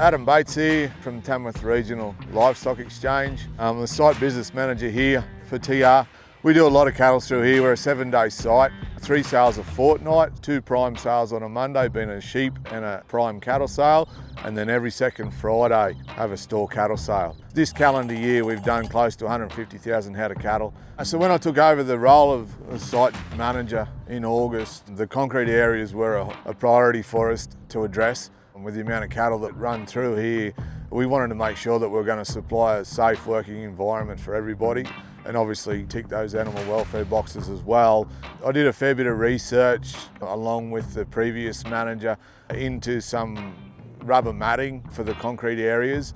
Adam Bates here from Tamworth Regional Livestock Exchange. I'm the site business manager here for TR. We do a lot of cattle through here. We're a 7-day site, 3 sales a fortnight, 2 prime sales on a Monday, being a sheep and a prime cattle sale, and then every second Friday have a store cattle sale. This calendar year we've done close to 150,000 head of cattle. So when I took over the role of site manager in August, the concrete areas were a priority for us to address. And with the amount of cattle that run through here, we wanted to make sure that we're going to supply a safe working environment for everybody, and obviously tick those animal welfare boxes as well. I did a fair bit of research along with the previous manager into some rubber matting for the concrete areas.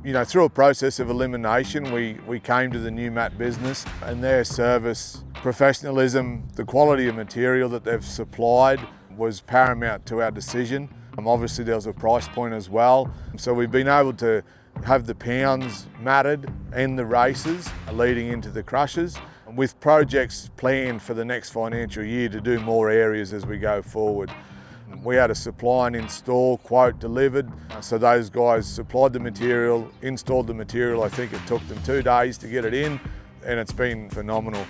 You know, through a process of elimination, we came to the new mat business, and their service, professionalism, the quality of material that they've supplied was paramount to our decision. Obviously there was a price point as well. So we've been able to have the pounds matted and the races leading into the crushers, with projects planned for the next financial year to do more areas as we go forward. We had a supply and install quote delivered, so those guys supplied the material, installed the material. I think it took them 2 days to get it in, and it's been phenomenal.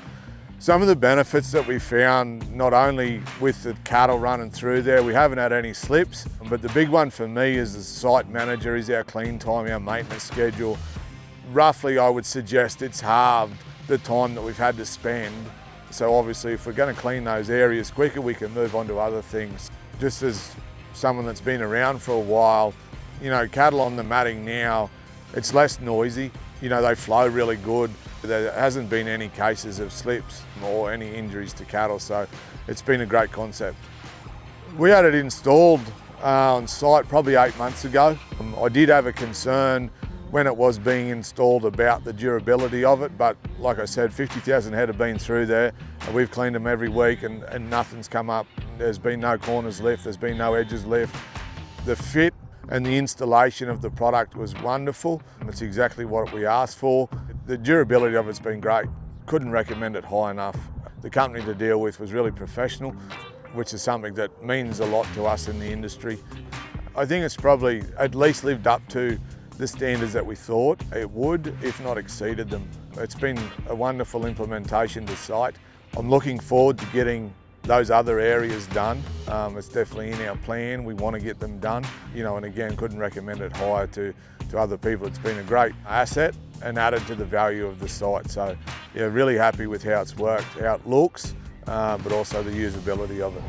Some of the benefits that we found, not only with the cattle running through there, we haven't had any slips, but the big one for me as the site manager is our clean time, our maintenance schedule. Roughly, I would suggest it's halved the time that we've had to spend. So obviously, if we're going to clean those areas quicker, we can move on to other things. Just as someone that's been around for a while, you know, cattle on the matting now, it's less noisy. You know, they flow really good. There hasn't been any cases of slips or any injuries to cattle, so it's been a great concept. We had it installed on site probably 8 months ago. I did have a concern when it was being installed about the durability of it, but like I said, 50,000 head have been through there, and we've cleaned them every week, and nothing's come up. There's been no corners left, there's been no edges left. The fit and the installation of the product was wonderful. It's exactly what we asked for. The durability of it's been great. Couldn't recommend it high enough. The company to deal with was really professional, which is something that means a lot to us in the industry. I think it's probably at least lived up to the standards that we thought it would, if not exceeded them. It's been a wonderful implementation to site. I'm looking forward to getting those other areas done. It's definitely in our plan. We want to get them done. You know, and again, couldn't recommend it higher to other people. It's been a great asset and added to the value of the site. So yeah, really happy with how it's worked, how it looks, but also the usability of it.